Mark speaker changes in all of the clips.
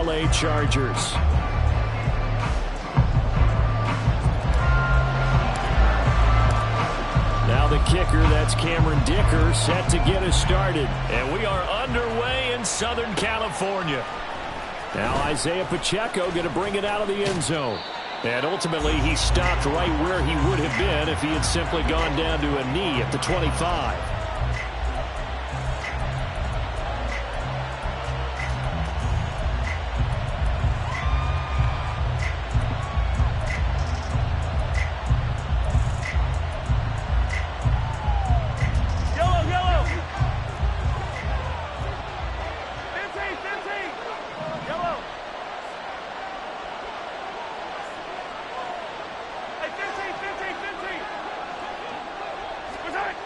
Speaker 1: LA Chargers. Now the kicker, that's Cameron Dicker, set to get us started. And we are underway in Southern California. Now Isaiah Pacheco going to bring it out of the end zone. And ultimately, he stopped right where he would have been if he had simply gone down to a knee at the 25.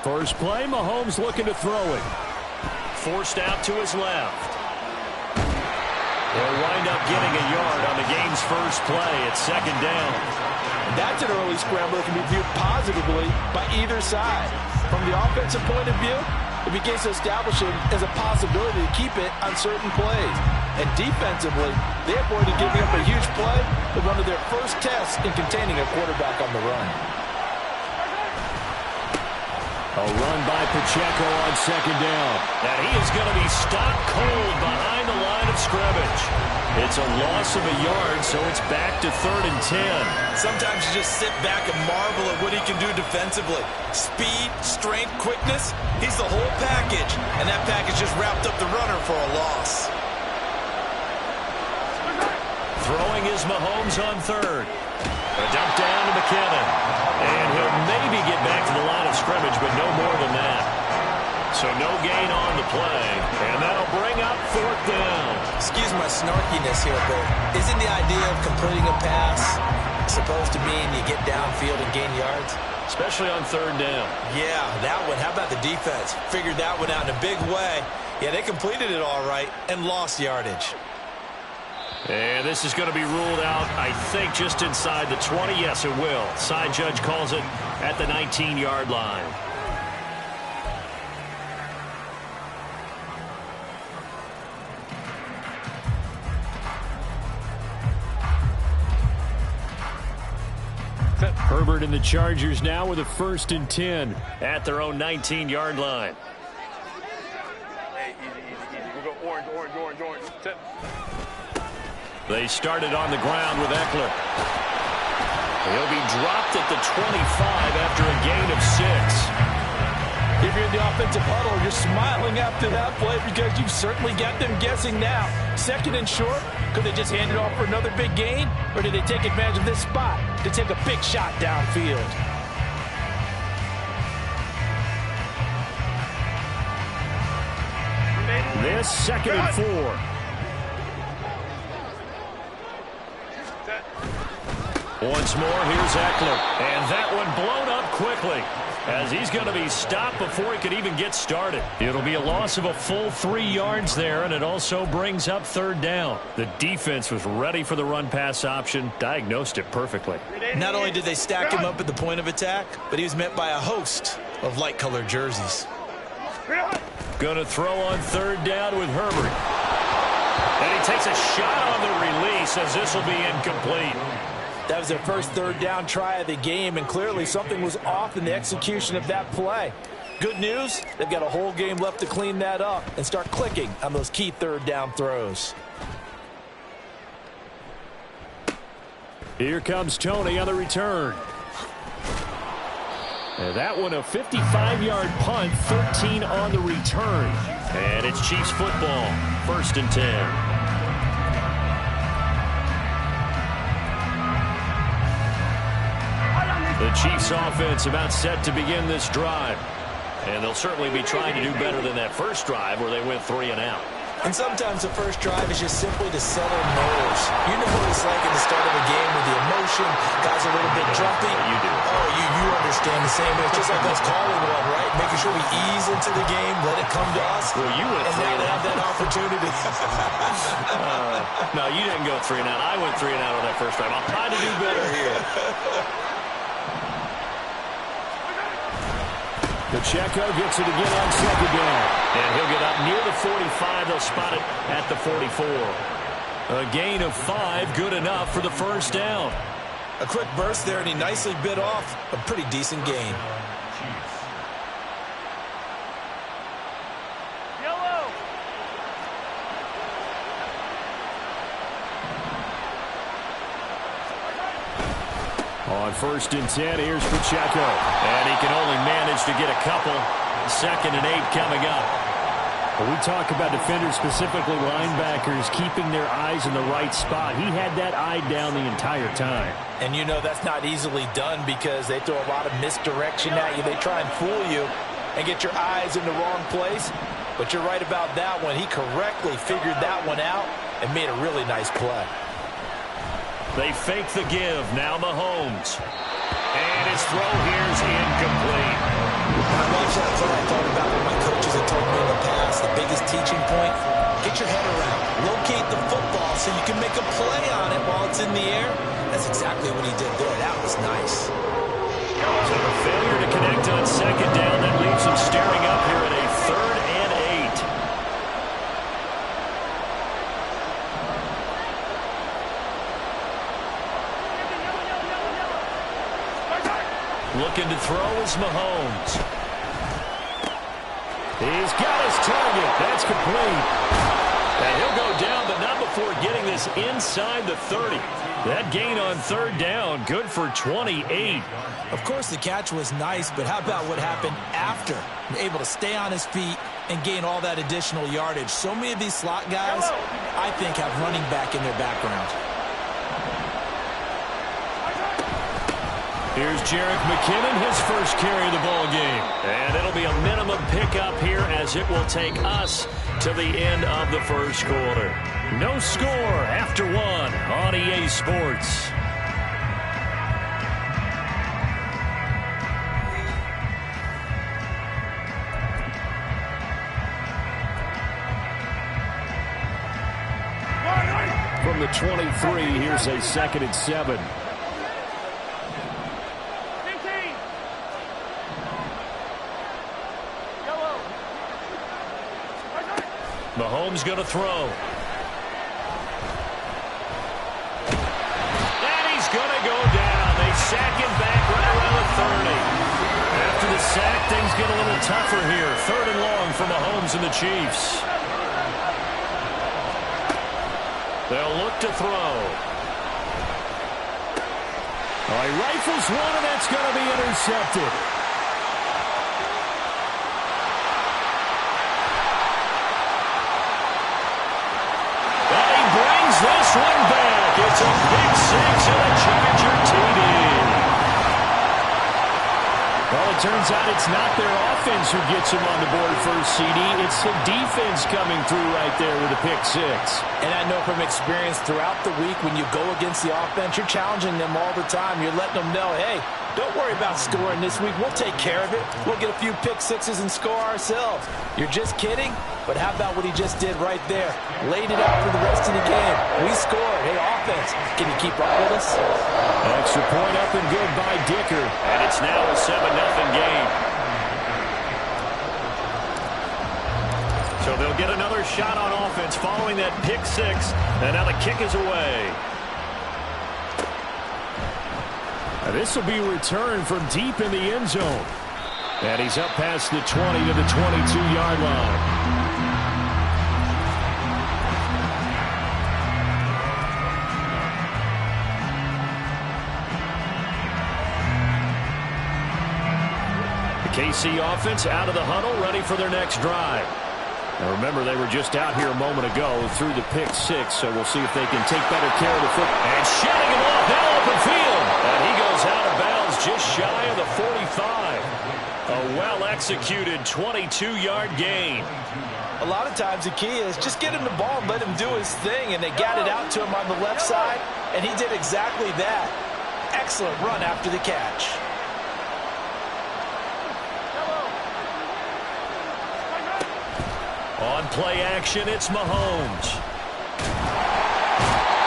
Speaker 1: First play, Mahomes looking to throw it. Forced out to his left. They'll wind up getting a yard on the game's first play at second down.
Speaker 2: That's an early scramble that can be viewed positively by either side. From the offensive point of view, it begins to establish it as a possibility to keep it on certain plays. And defensively, they avoided giving up a huge play with one of their first tests in containing a quarterback on the run.
Speaker 1: A run by Pacheco on second down. And he is going to be stopped cold behind the line of scrimmage. It's a loss of a yard, so it's back to 3rd and 10.
Speaker 3: Sometimes you just sit back and marvel at what he can do defensively. Speed, strength, quickness, he's the whole package. And that package just wrapped up the runner for a loss.
Speaker 1: Throwing is Mahomes on 3rd. A dump down to McKinnon. And he'll maybe get back to the line of scrimmage, but no more than that. So no gain on the play. And that'll bring up 4th down.
Speaker 3: Excuse my snarkiness here, but isn't the idea of completing a pass supposed to mean you get downfield and gain yards?
Speaker 1: Especially on 3rd down.
Speaker 3: Yeah, that one. How about the defense? Figured that one out in a big way. Yeah, they completed it all right and lost yardage.
Speaker 1: And this is going to be ruled out, I think, just inside the 20. Yes, it will. Side judge calls it at the 19-yard line. Herbert and the Chargers now with a 1st and 10 at their own 19-yard line.
Speaker 4: Hey, easy. We go orange.
Speaker 1: They started on the ground with Eckler. He'll be dropped at the 25 after a gain of 6.
Speaker 2: If you're in the offensive huddle, you're smiling after that play because you've certainly got them guessing now. 2nd and short, could they just hand it off for another big gain? Or did they take advantage of this spot to take a big shot downfield?
Speaker 1: This 2nd and 4. Once more, here's Eckler. And that one blown up quickly as he's going to be stopped before he could even get started. It'll be a loss of a full 3 yards there, and it also brings up 3rd down. The defense was ready for the run-pass option, diagnosed it perfectly.
Speaker 3: Not only did they stack him up at the point of attack, but he was met by a host of light-colored jerseys.
Speaker 1: Going to throw on 3rd down with Herbert. And he takes a shot on the release as this will be incomplete.
Speaker 2: That was their first 3rd down try of the game, and clearly something was off in the execution of that play. Good news, they've got a whole game left to clean that up and start clicking on those key 3rd down throws.
Speaker 1: Here comes Tony on the return. And that one a 55-yard punt, 13 on the return. And it's Chiefs football, 1st and 10. The Chiefs offense about set to begin this drive. And they'll certainly be trying to do better than that first drive where they went 3 and out.
Speaker 3: And sometimes the first drive is just simply to settle nerves. You know what it's like at the start of a game with the emotion. Guys are a little bit jumpy.
Speaker 1: You do.
Speaker 3: Oh, you understand the same way. It's just like us calling one, right? Making sure we ease into the game, let it come to us.
Speaker 1: Well, you went
Speaker 3: and
Speaker 1: 3
Speaker 3: now
Speaker 1: and
Speaker 3: they
Speaker 1: out.
Speaker 3: have that opportunity.
Speaker 1: No, you didn't go 3 and out. I went 3 and out on that first drive. I'll try to do better here. Pacheco gets it again on 2nd down. And he'll get up near the 45. They'll spot it at the 44. A gain of 5, good enough for the first down.
Speaker 3: A quick burst there, and he nicely bit off a pretty decent gain.
Speaker 1: On 1st and 10, here's Pacheco. And he can only manage to get a couple. 2nd and 8 coming up.
Speaker 5: When we talk about defenders, specifically linebackers, keeping their eyes in the right spot. He had that eye down the entire time.
Speaker 2: And you know that's not easily done because they throw a lot of misdirection at you. They try and fool you and get your eyes in the wrong place. But you're right about that one. He correctly figured that one out and made a really nice play.
Speaker 1: They fake the give. Now Mahomes. And his throw here's incomplete.
Speaker 3: When I watched that play, I thought about what my coaches had told me in the past. The biggest teaching point, get your head around. Locate the football so you can make a play on it while it's in the air. That's exactly what he did there. That was nice.
Speaker 1: So the failure to connect on 2nd down, that leaves him staring up here at a 3rd and 8. Looking to throw is Mahomes. He's got his target. That's complete. And he'll go down, but not before getting this inside the 30. That gain on 3rd down, good for 28.
Speaker 3: Of course, the catch was nice, but how about what happened after? Able to stay on his feet and gain all that additional yardage. So many of these slot guys, I think, have running back in their background.
Speaker 1: Here's Jerick McKinnon, his first carry of the ball game. And it'll be a minimum pickup here as it will take us to the end of the first quarter. No score after 1 on EA Sports. From the 23, here's a 2nd and 7. Mahomes going to throw. And he's going to go down. They sack him back right around the 30. After the sack, things get a little tougher here. 3rd and long for Mahomes and the Chiefs. They'll look to throw. Oh, he rifles one, and that's going to be intercepted. This one back. It's a big 6 and a Charger TD. Well, it turns out it's not their offense who gets him on the board for a CD. It's the defense coming through right there with a pick 6.
Speaker 2: And I know from experience throughout the week when you go against the offense, you're challenging them all the time. You're letting them know, hey, don't worry about scoring this week. We'll take care of it. We'll get a few pick 6s and score ourselves. You're just kidding? But how about what he just did right there? Laid it out for the rest of the game. We scored. Hey, offense, can you keep up with us?
Speaker 1: Extra point up and good by Dicker. And it's now a 7-0 game. So they'll get another shot on offense following that pick 6. And now the kick is away. This will be returned from deep in the end zone. And he's up past the 20 to the 22-yard line. KC offense out of the huddle, ready for their next drive. Now remember, they were just out here a moment ago through the pick 6, so we'll see if they can take better care of the football. And shedding him off now open field. And he goes out of bounds just shy of the 45. A well-executed 22-yard gain.
Speaker 2: A lot of times the key is just get him the ball and let him do his thing, and they got it out to him on the left side, and he did exactly that. Excellent run after the catch.
Speaker 1: On play action, it's Mahomes.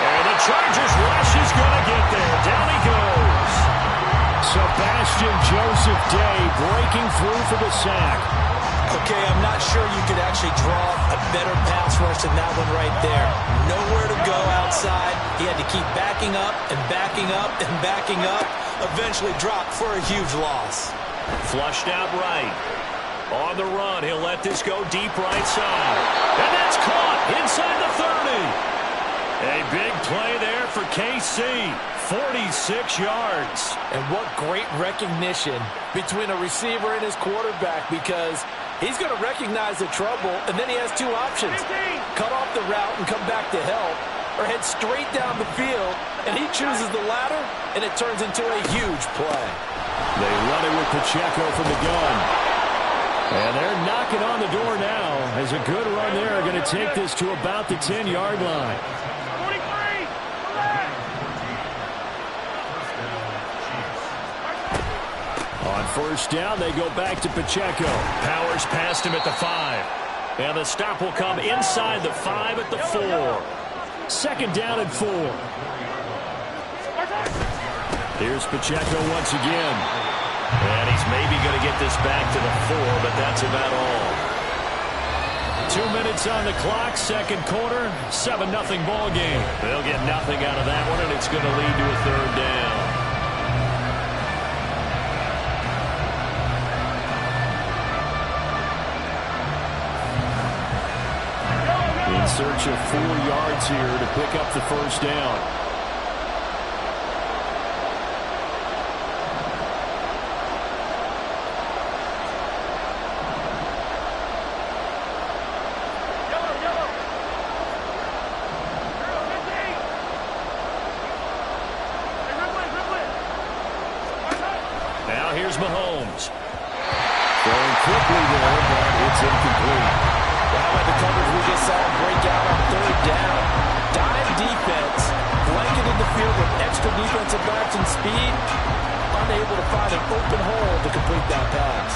Speaker 1: And the Chargers rush is going to get there. Down he goes. Sebastian Joseph Day breaking through for the sack.
Speaker 3: Okay, I'm not sure you could actually draw a better pass rush than that one right there. Nowhere to go outside. He had to keep backing up and backing up and backing up. Eventually dropped for a huge loss.
Speaker 1: Flushed out right. On the run, he'll let this go deep right side. And that's caught inside the 30. A big play there for KC. 46 yards.
Speaker 2: And what great recognition between a receiver and his quarterback, because he's going to recognize the trouble, and then he has two options. Cut off the route and come back to help, or head straight down the field, and he chooses the latter, and it turns into a huge play.
Speaker 1: They run it with Pacheco from the gun. And they're knocking on the door now as a good run there. Going to take this to about the 10-yard line. On first down, they go back to Pacheco. Powers past him at the 5. And the stop will come inside the 5 at the 4. Second down and 4. Here's Pacheco once again. And he's maybe going to get this back to the 4, but that's about all. 2 minutes on the clock, second quarter, 7-0 ball game. They'll get nothing out of that one, and it's going to lead to a third down. In search of 4 yards here to pick up the first down. Now here's Mahomes. Throwing quickly there, but it's incomplete.
Speaker 2: Well, by the coverage we just saw break out on third down. Dime defense, blanketed the field with extra defensive backs and speed. Unable to find an open hole to complete that pass.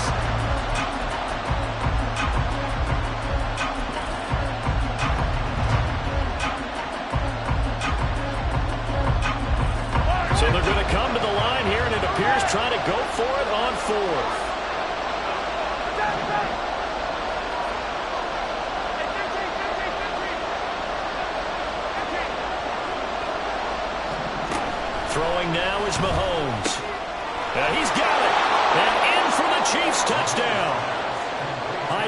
Speaker 1: So they're going to come to the line here, and it appears trying to go for it on fourth. Throwing now is Mahomes. He's got it. And in for the Chiefs touchdown.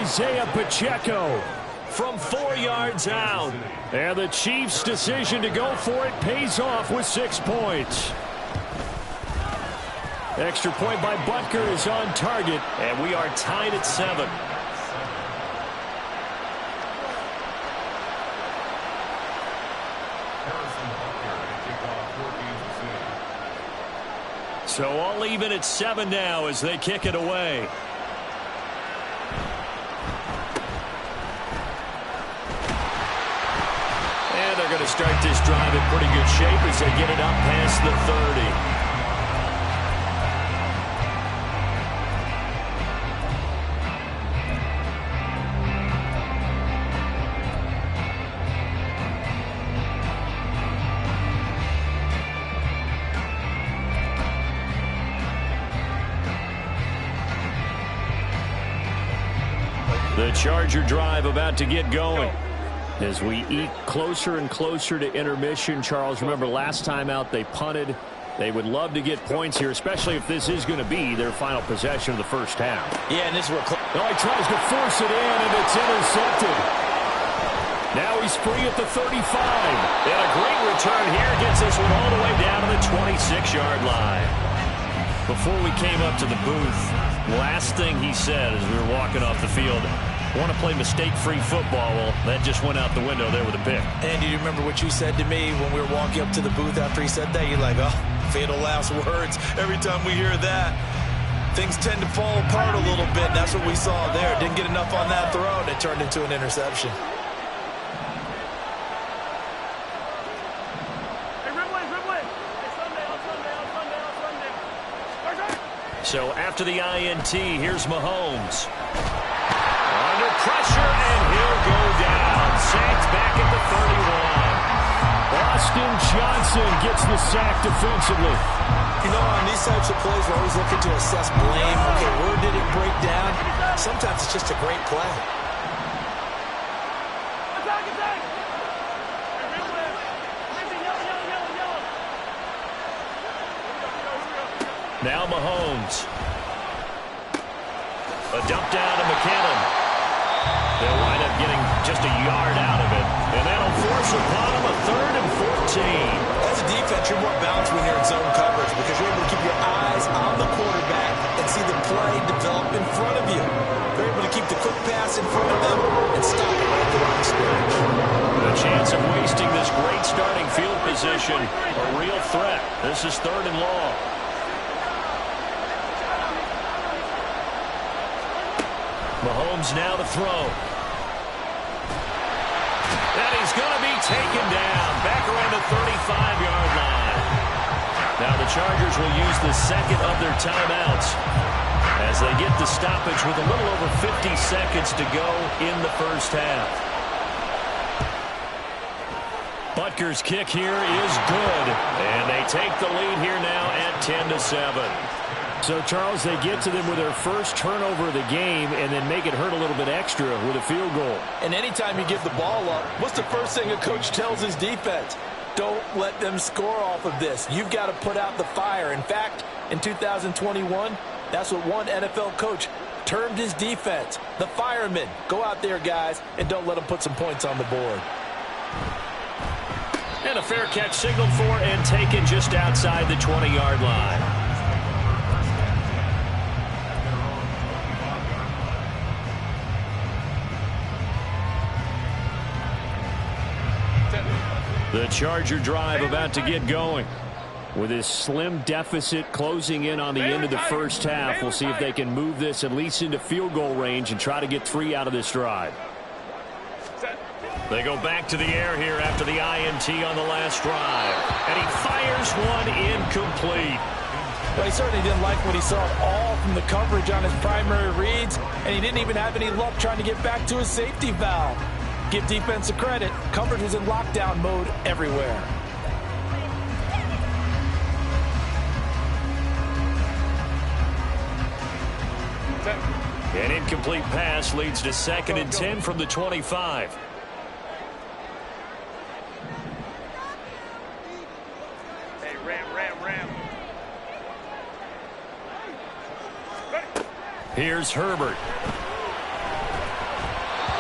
Speaker 1: Isaiah Pacheco from 4 yards out. And the Chiefs' decision to go for it pays off with 6 points. Extra point by Butker is on target. And we are tied at 7. So all even at 7 now as they kick it away. And they're going to start this drive in pretty good shape as they get it up past the 30. The Charger drive about to get going. As we eke closer and closer to intermission, Charles, remember last time out they punted. They would love to get points here, especially if this is going to be their final possession of the first half.
Speaker 3: Yeah, and this is where...
Speaker 1: Oh, he tries to force it in, and it's intercepted. Now he's free at the 35. And a great return here gets this one all the way down to the 26-yard line. Before we came up to the booth, last thing he said as we were walking off the field, want to play mistake-free football. Well, that just went out the window there with a pick.
Speaker 3: And do you remember what you said to me when we were walking up to the booth after he said that? You're like, oh, fatal last words. Every time we hear that, things tend to fall apart a little bit. That's what we saw there. Didn't get enough on that throw, and it turned into an interception.
Speaker 1: So after the INT, here's Mahomes. Under pressure, and he'll go down. Sacked back at the 31. Austin Johnson gets the sack defensively.
Speaker 3: You know, on these types of plays, we're always looking to assess blame. Okay, where did it break down? Sometimes it's just a great play.
Speaker 1: Now Mahomes. A dump down to McKinnon. They'll wind up getting just a yard out of it. And that'll force upon them a 3rd and 14.
Speaker 3: As a defense, you're more balanced when you're in zone coverage because you're able to keep your eyes on the quarterback and see the play develop in front of you. You're able to keep the quick pass in front of them and stop it right at the line of scrimmage.
Speaker 1: The chance of wasting this great starting field position, a real threat. This is 3rd and long. Mahomes now to throw. And he's going to be taken down. Back around the 35-yard line. Now the Chargers will use the second of their timeouts as they get the stoppage with a little over 50 seconds to go in the first half. Butker's kick here is good. And they take the lead here now at 10-7. So, Charles, they get to them with their first turnover of the game and then make it hurt a little bit extra with a field goal.
Speaker 2: And anytime you give the ball up, what's the first thing a coach tells his defense? Don't let them score off of this. You've got to put out the fire. In fact, in 2021, that's what one NFL coach termed his defense, the firemen. Go out there, guys, and don't let them put some points on the board.
Speaker 1: And a fair catch signaled for and taken just outside the 20-yard line. The Charger drive about to get going. With this slim deficit closing in on the end of the first half, we'll see if they can move this at least into field goal range and try to get 3 out of this drive. They go back to the air here after the INT on the last drive. And he fires one incomplete.
Speaker 2: Well, he certainly didn't like what he saw at all from the coverage on his primary reads, and he didn't even have any luck trying to get back to his safety valve. Give defense a credit. Coverage was in lockdown mode everywhere.
Speaker 1: An incomplete pass leads to 2nd and 10 from the 25.
Speaker 4: Hey, ram.
Speaker 1: Here's Herbert.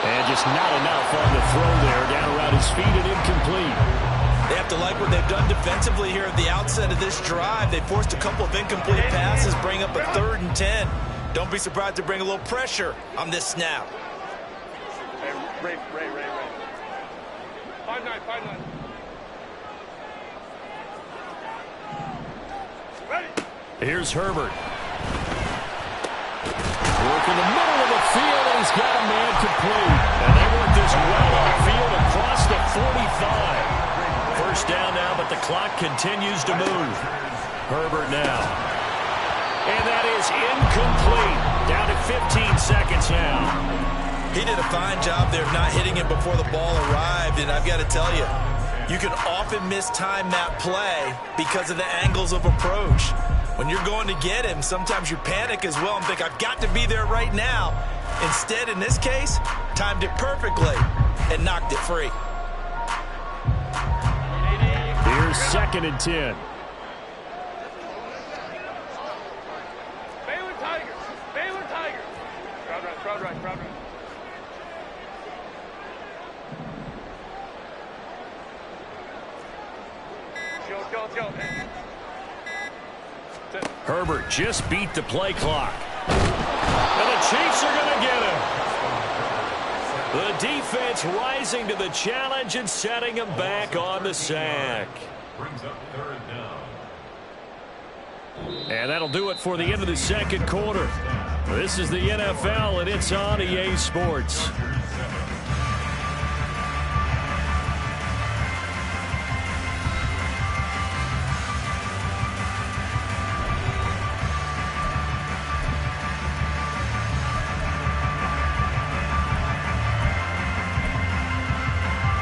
Speaker 1: And just not enough on the throw there. Down around his feet and incomplete.
Speaker 3: They have to like what they've done defensively here at the outset of this drive. They forced a couple of incomplete passes, bring up a 3rd and 10. Don't be surprised to bring a little pressure on this snap.
Speaker 4: Hey, Ray. 5-9. Ready.
Speaker 1: Here's Herbert. Work in the middle of the field, and he's got a man complete. And they work this well upfield across the 45. First down now, but the clock continues to move. Herbert now. And that is incomplete. Down to 15 seconds now.
Speaker 3: He did a fine job there of not hitting it before the ball arrived, and I've got to tell you, you can often mistime that play because of the angles of approach. When you're going to get him, sometimes you panic as well and think, I've got to be there right now. Instead, in this case, timed it perfectly and knocked it free.
Speaker 1: Here's 2nd and 10.
Speaker 4: Baylor Tigers. Crowd right. Let's go.
Speaker 1: Herbert just beat the play clock. And the Chiefs are going to get him. The defense rising to the challenge and setting him back on the sack.
Speaker 6: Brings up 3rd down.
Speaker 1: And that'll do it for the end of the second quarter. This is the NFL, and it's on EA Sports.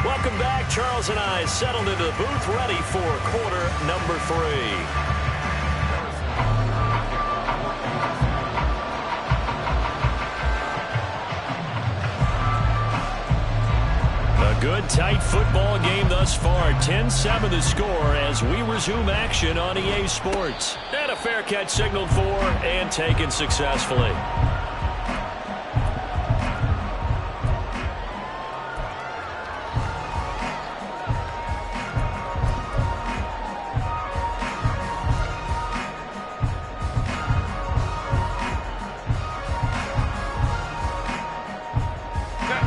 Speaker 1: Welcome back Charles and I settled into the booth ready for quarter number 3. Good, tight football game thus far. 10-7 the score as we resume action on EA Sports. And a fair catch signaled for and taken successfully.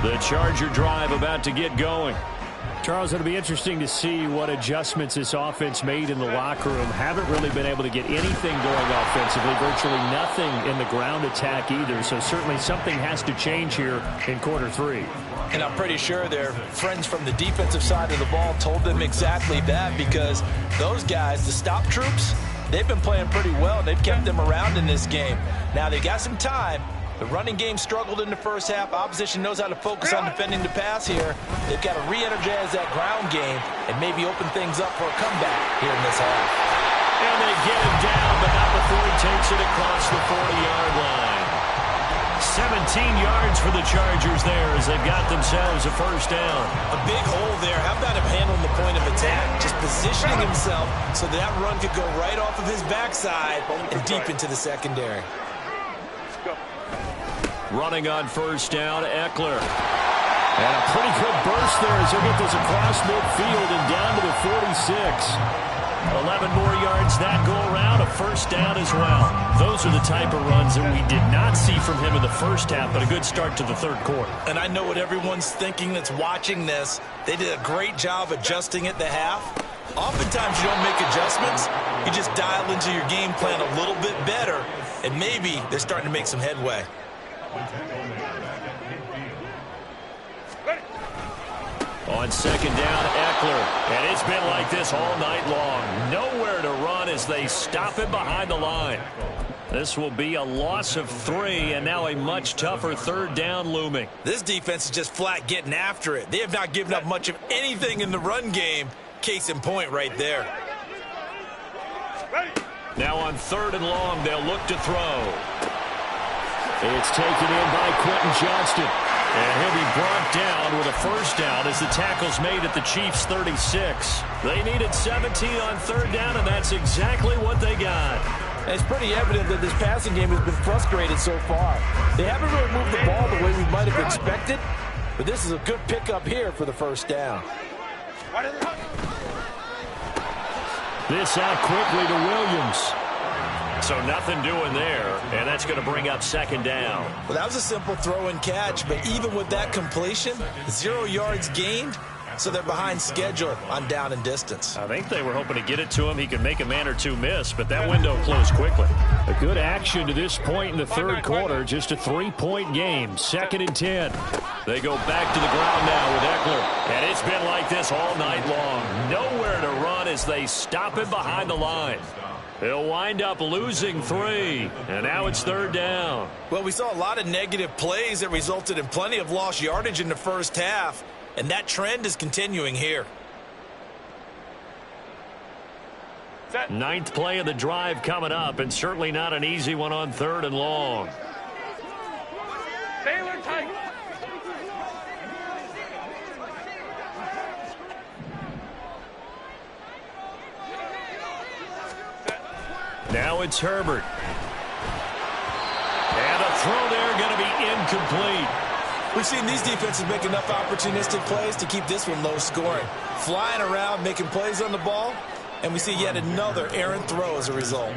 Speaker 1: The Charger drive about to get going.
Speaker 5: Charles, it'll be interesting to see what adjustments this offense made in the locker room. Haven't really been able to get anything going offensively. Virtually nothing in the ground attack either. So certainly something has to change here in quarter 3.
Speaker 3: And I'm pretty sure their friends from the defensive side of the ball told them exactly that, because those guys, the stop troops, they've been playing pretty well. They've kept them around in this game. Now they got some time. The running game struggled in the first half. Opposition knows how to focus on defending the pass here. They've got to re-energize that ground game and maybe open things up for a comeback here in this half.
Speaker 1: And they get him down, but not before he takes it across the 40-yard line. 17 yards for the Chargers there as they've got themselves a first down.
Speaker 3: A big hole there. How about him handling the point of attack? Just positioning himself so that run could go right off of his backside and deep into the secondary.
Speaker 1: Running on first down, Eckler. And a pretty good burst there as he'll get this across midfield and down to the 46. 11 more yards that go around, a first down as well. Those are the type of runs that we did not see from him in the first half, but a good start to the third quarter.
Speaker 3: And I know what everyone's thinking that's watching this. They did a great job adjusting at the half. Oftentimes you don't make adjustments. You just dial into your game plan a little bit better, and maybe they're starting to make some headway.
Speaker 1: On second down, Eckler. And it's been like this all night long. Nowhere to run as they stop him behind the line. This will be a loss of 3, and now a much tougher third down looming.
Speaker 3: This defense is just flat getting after it. They have not given up much of anything in the run game. Case in point right there.
Speaker 1: Now on third and long, they'll look to throw. It's taken in by Quentin Johnston. And he'll be brought down with a first down as the tackle's made at the Chiefs' 36. They needed 17 on third down, and that's exactly what they got.
Speaker 2: And it's pretty evident that this passing game has been frustrated so far. They haven't really moved the ball the way we might have expected, but this is a good pickup here for the first down.
Speaker 1: This out quickly to Williams. So nothing doing there, and that's going to bring up second down.
Speaker 3: Well, that was a simple throw and catch, but even with that completion, 0 yards gained, so they're behind schedule on down and distance.
Speaker 1: I think they were hoping to get it to him. He could make a man or two miss, but that window closed quickly. A good action to this point in the third quarter. Just a 3-point game. 2nd and 10. They go back to the ground now with Eckler. And it's been like this all night long. Nowhere to run as they stop him behind the line. They'll wind up losing 3, and now it's third down.
Speaker 3: Well, we saw a lot of negative plays that resulted in plenty of lost yardage in the first half, and that trend is continuing here.
Speaker 1: 9th play of the drive coming up, and certainly not an easy one on third and long.
Speaker 4: Baylor Tigers.
Speaker 1: Now it's Herbert. And a throw there going to be incomplete.
Speaker 3: We've seen these defenses make enough opportunistic plays to keep this one low scoring. Flying around, making plays on the ball, and we see yet another errant throw as a result.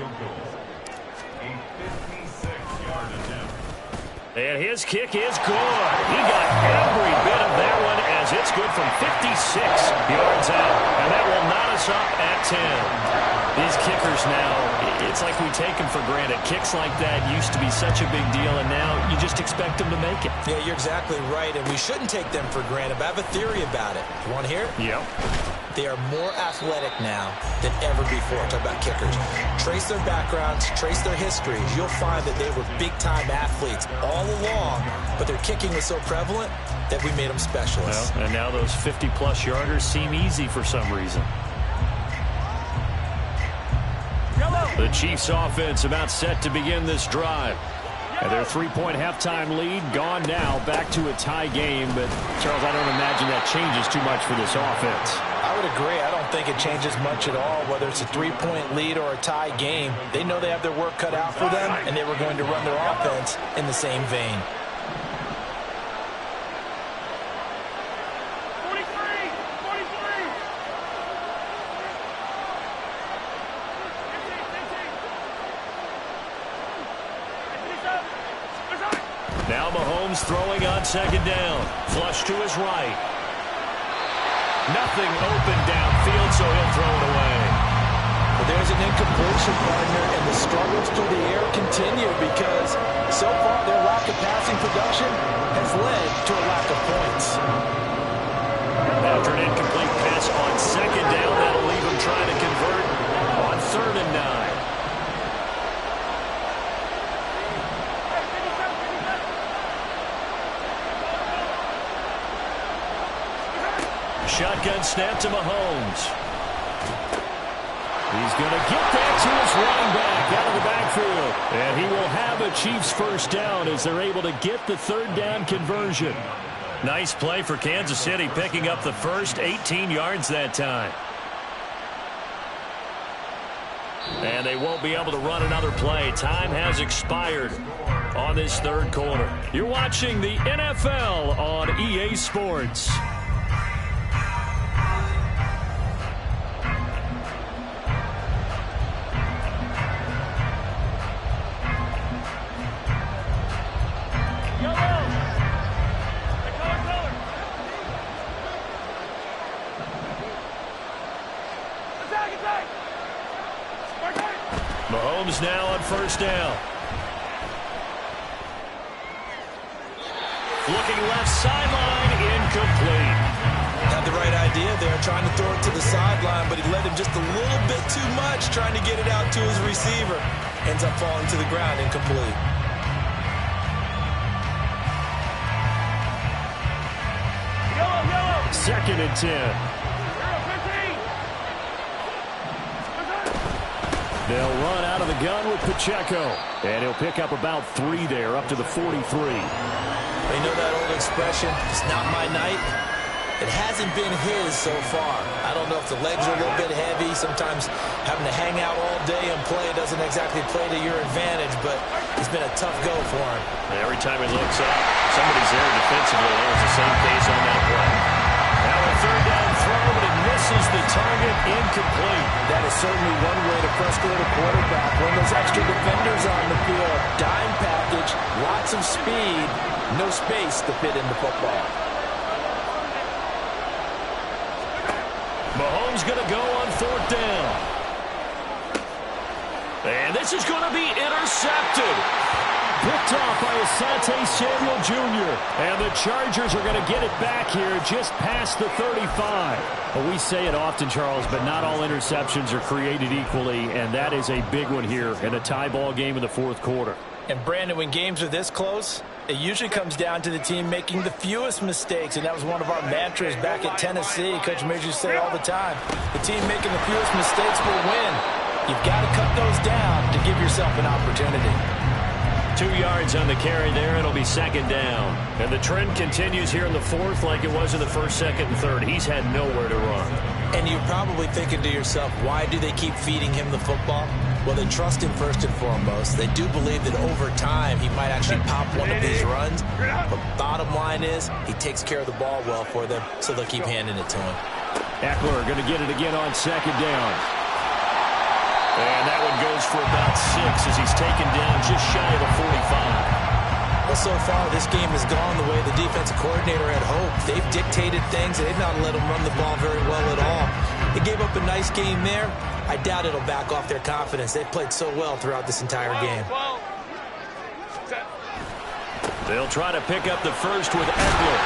Speaker 1: And his kick is good. He got every bit of that one as it's good from 56 yards out. And that will knot us up at 10. These kickers now, it's like we take them for granted. Kicks like that used to be such a big deal, and now you just expect them to make it.
Speaker 3: Yeah, you're exactly right, and we shouldn't take them for granted, but I have a theory about it. You want to hear it?
Speaker 1: Yep.
Speaker 3: They are more athletic now than ever before. Talk about kickers. Trace their backgrounds, trace their histories. You'll find that they were big-time athletes all along, but their kicking was so prevalent that we made them specialists.
Speaker 5: Well, and now those 50-plus yarders seem easy for some reason. The Chiefs offense about set to begin this drive. And their 3-point halftime lead gone now, back to a tie game. But, Charles, I don't imagine that changes too much for this offense.
Speaker 2: I would agree. I don't think it changes much at all, whether it's a 3-point lead or a tie game. They know they have their work cut out for them, and they were going to run their offense in the same vein.
Speaker 1: Now Mahomes throwing on second down. Flush to his right. Nothing open downfield, so he'll throw it away.
Speaker 2: But there's an incompletion, partner, and the struggles through the air continue because so far their lack of passing production has led to a lack of points.
Speaker 1: After an incomplete pass on second down, that'll leave him trying to convert on 3rd and 9. Shotgun snap to Mahomes. He's going to get that to his running back out of the backfield. And he will have a Chiefs first down as they're able to get the 3rd down conversion. Nice play for Kansas City, picking up the first 18 yards that time. And they won't be able to run another play. Time has expired on this 3rd quarter. You're watching the NFL on EA Sports. Mahomes now on 1st down. Looking left sideline, incomplete.
Speaker 3: Had the right idea there, trying to throw it to the sideline, but he led him just a little bit too much, trying to get it out to his receiver. Ends up falling to the ground, incomplete.
Speaker 4: Yellow.
Speaker 5: 2nd and 10. They'll run out of the gun with Pacheco. And he'll pick up about 3 there, up to the 43.
Speaker 3: You know that old expression, it's not my night? It hasn't been his so far. I don't know if the legs are a little bit heavy. Sometimes having to hang out all day and play doesn't exactly play to your advantage, but it's been a tough go for him.
Speaker 1: And every time he looks up, somebody's there defensively. It was the same case on that play. Now a 3rd down throw, but it misses the target, incomplete.
Speaker 2: That is certainly one way to frustrate a quarterback. When there's extra defenders on the field, dime package, lots of speed, no space to fit in the football.
Speaker 1: Mahomes going to go on 4th down. And this is going to be intercepted.
Speaker 5: Picked off by Asante Samuel Jr. And the Chargers are going to get it back here just past the 35. Well, we say it often, Charles, but not all interceptions are created equally, and that is a big one here in a tie ball game in the 4th quarter.
Speaker 2: And, Brandon, when games are this close, it usually comes down to the team making the fewest mistakes, and that was one of our mantras back at Tennessee. Coach Major say all the time, the team making the fewest mistakes will win. You've got to cut those down to give yourself an opportunity.
Speaker 1: 2 yards on the carry there. It'll be 2nd down. And the trend continues here in the 4th like it was in the 1st, 2nd, and 3rd. He's had nowhere to run.
Speaker 3: And you're probably thinking to yourself, why do they keep feeding him the football? Well, they trust him first and foremost. They do believe that over time he might actually pop one of these runs. But bottom line is he takes care of the ball well for them, so they'll keep handing it to him.
Speaker 5: Eckler going to get it again on 2nd down.
Speaker 1: And that one goes for about 6 as he's taken down just shy of the 45.
Speaker 3: Well, so far this game has gone the way the defensive coordinator had hoped. They've dictated things. They've not let them run the ball very well at all. They gave up a nice game there. I doubt it'll back off their confidence. They've played so well throughout this entire game.
Speaker 1: They'll try to pick up the first with Eckler.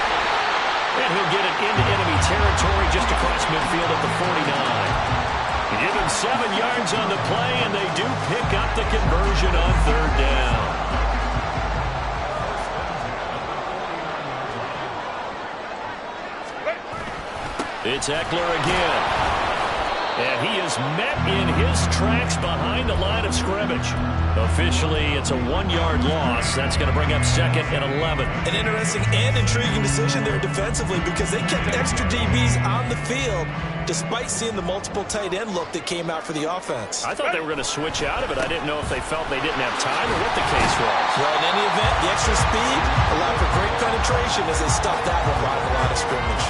Speaker 1: And he'll get it into enemy territory just across midfield at the 49. Give him 7 yards on the play, and they do pick up the conversion on 3rd down. It's Eckler again. And he is met in his tracks behind the line of scrimmage. Officially, it's a 1-yard loss. That's going to bring up 2nd and 11.
Speaker 3: An interesting and intriguing decision there defensively because they kept extra DBs on the field despite seeing the multiple tight end look that came out for the offense.
Speaker 1: I thought they were going to switch out of it. I didn't know if they felt they didn't have time or what the case was.
Speaker 3: Well, in any event, the extra speed allowed for great penetration as they stopped that one by the line of scrimmage.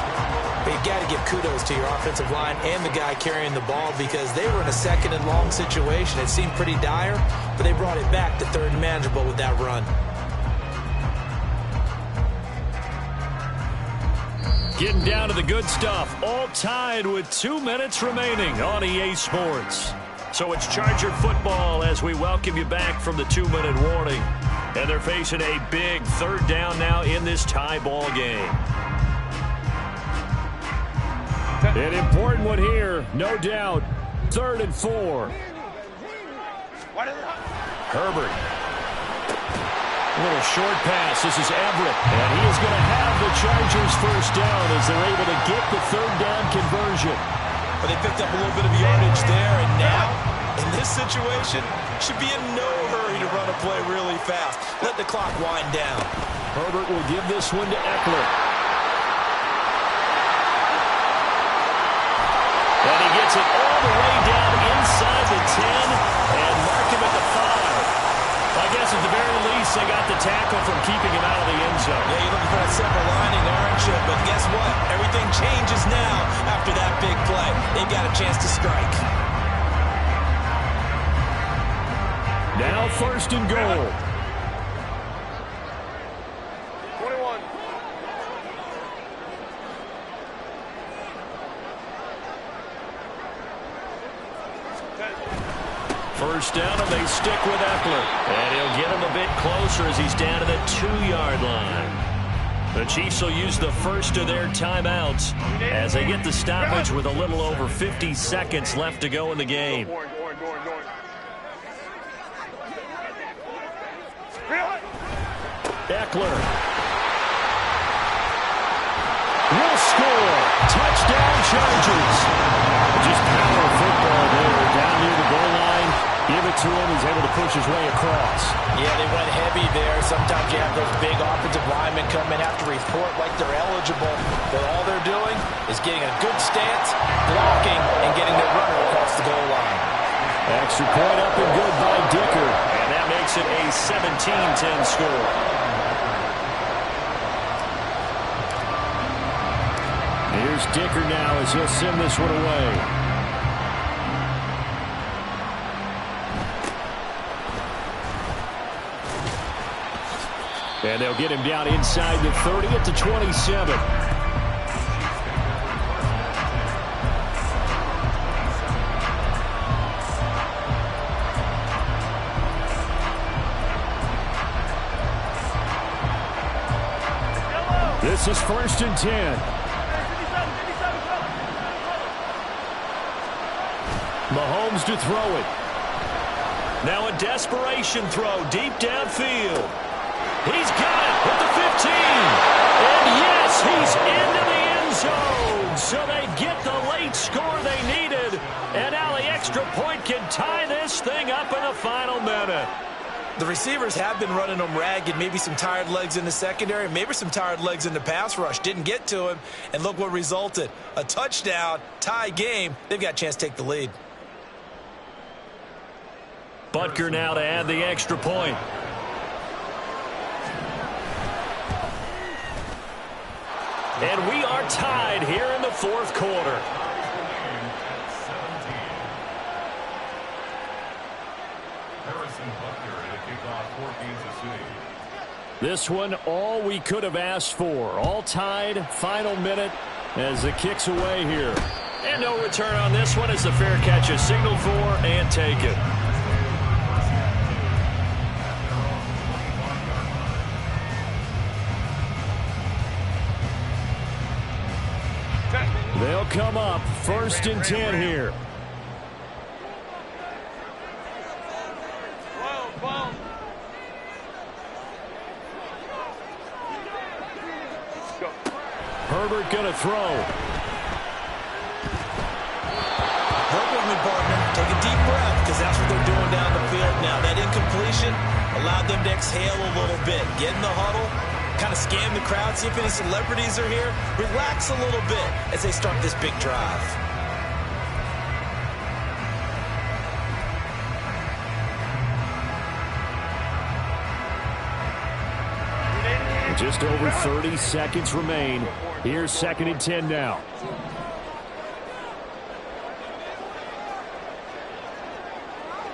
Speaker 3: But you've got to give kudos to your offensive line and the guy carrying the ball because they were in a 2nd and long situation. It seemed pretty dire, but they brought it back to 3rd and manageable with that run.
Speaker 1: Getting down to the good stuff. All tied with 2 minutes remaining on EA Sports. So it's Charger football as we welcome you back from the 2-minute warning. And they're facing a big 3rd down now in this tie ball game.
Speaker 5: An important one here, no doubt. 3rd and 4.
Speaker 1: Herbert. A little short pass. This is Everett. And he is going to have the Chargers 1st down as they're able to get the 3rd down conversion.
Speaker 3: But they picked up a little bit of yardage there, and now, in this situation, should be in no hurry to run a play really fast. Let the clock wind down.
Speaker 1: Herbert will give this one to Eckler. And he gets it all the way down inside the 10 and mark him at the 5. I guess at the very least they got the tackle from keeping him out of the end zone.
Speaker 3: Yeah, you're looking for that silver lining, aren't you? But guess what? Everything changes now after that big play. They've got a chance to strike.
Speaker 5: Now 1st and goal.
Speaker 4: 21.
Speaker 1: First down, and they stick with Eckler. And he'll get him a bit closer as he's down to the 2-yard line. The Chiefs will use the first of their timeouts as they get the stoppage with a little over 50 seconds left to go in the game.
Speaker 5: Eckler will score. Touchdown, Chargers. Just power football there. Down near the goal line. Give it to him. He's able to push his way across.
Speaker 2: Yeah, they went heavy there. Sometimes you have those big offensive linemen come in, have to report like they're eligible. But all they're doing is getting a good stance, blocking, and getting their runner across the goal line.
Speaker 5: Extra point up and good by Dicker.
Speaker 1: And that makes it a 17-10 score.
Speaker 5: Here's Dicker now as he'll send this one away. And they'll get him down inside the 30 at the 27. This is 1st and 10. Mahomes to throw it.
Speaker 1: Now a desperation throw deep downfield. He's got it at the 15. And yes, he's into the end zone. So they get the late score they needed. And now the extra point can tie this thing up in the final minute.
Speaker 3: The receivers have been running them ragged. Maybe some tired legs in the secondary, maybe some tired legs in the pass rush. Didn't get to him, and look what resulted. A touchdown, tie game. They've got a chance to take the lead.
Speaker 1: Butker now to add the extra point. And we are tied here in the 4th quarter.
Speaker 5: This one, all we could have asked for. All tied, final minute as the kick's away here.
Speaker 1: And no return on this one as the fair catch is signaled for and taken. They'll come up 1st and 10 here. Herbert going to throw.
Speaker 3: Work with me, partner. Take a deep breath, because that's what they're doing down the field now. That incompletion allowed them to exhale a little bit. Get in the huddle, kind of scan the crowd, see if any celebrities are here. Relax a little bit as they start this big drive.
Speaker 1: Just over 30 seconds remain. Here's 2nd and 10 now.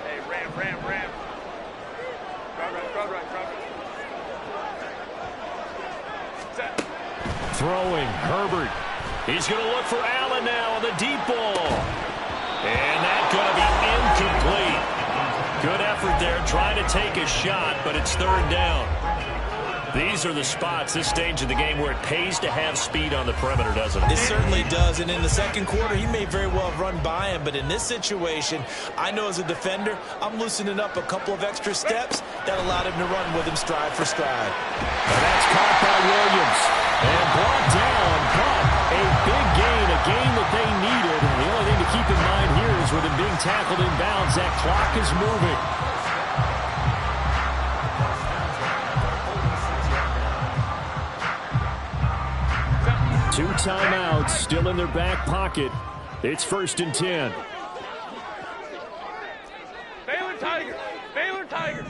Speaker 4: Hey, ram. Crowd right. Set.
Speaker 1: Throwing, Herbert. He's going to look for Allen now on the deep ball. And that's going to be incomplete. Good effort there, trying to take a shot, but it's 3rd down. These are the spots, this stage of the game, where it pays to have speed on the perimeter, doesn't it?
Speaker 3: It certainly does, and in the 2nd quarter, he may very well have run by him, but in this situation, I know as a defender, I'm loosening up a couple of extra steps that allowed him to run with him stride for stride.
Speaker 1: And that's caught by Williams. And brought down, but a big gain, a gain that they needed. And the only thing to keep in mind here is with him being tackled in bounds, that clock is moving. Two timeouts still in their back pocket. It's 1st and 10.
Speaker 4: Baylor Tigers.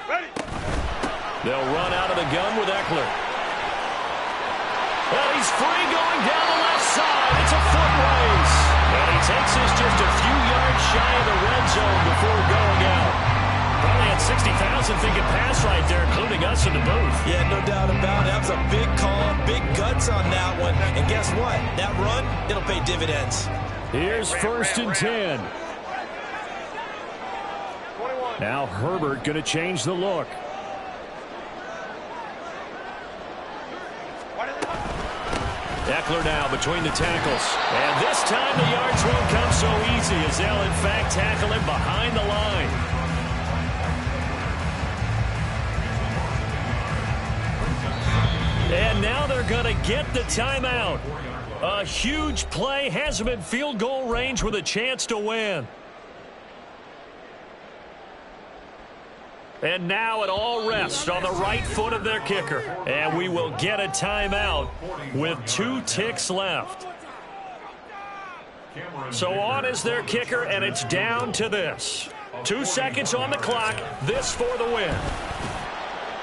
Speaker 4: Ready.
Speaker 1: They'll run out of the gun with Eckler. Well, he's free going down the left side. It's a foot race. And he takes this just a few yards shy of the red zone before going out. Probably had 60,000 thinking pass right there, including us in the booth.
Speaker 3: Yeah, no doubt about it. That was a big call, big guts on that one. And guess what? That run, it'll pay dividends.
Speaker 1: Here's 1st and 10.
Speaker 4: 21.
Speaker 1: Now Herbert going to change the look. Eckler now between the tackles. And this time the yards won't come so easy as they'll in fact tackle him behind the line. And now they're going to get the timeout. A huge play, has them in field goal range with a chance to win. And now it all rests on the right foot of their kicker. And we will get a timeout with 2 ticks left. So on is their kicker, and it's down to this. 2 seconds on the clock, this for the win.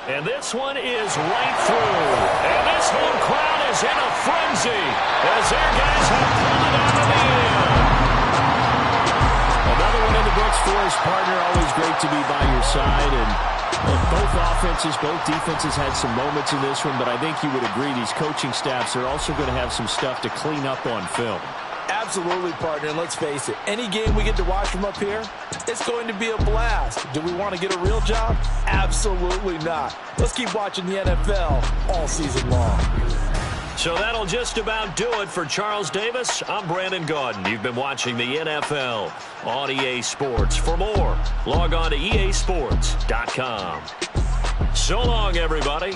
Speaker 1: And this one is right through. And this whole crowd is in a frenzy as their guys have pulled it out of the end. Another one in the books for his partner. Always great to be by your side. And both offenses, both defenses had some moments in this one, but I think you would agree these coaching staffs are also going to have some stuff to clean up on film.
Speaker 2: Absolutely, partner, and let's face it, any game we get to watch from up here, it's going to be a blast. Do we want to get a real job? Absolutely not. Let's keep watching the NFL all season long.
Speaker 1: So that'll just about do it for Charles Davis. I'm Brandon Gaudin. You've been watching the NFL on EA Sports. For more, log on to easports.com. So long, everybody.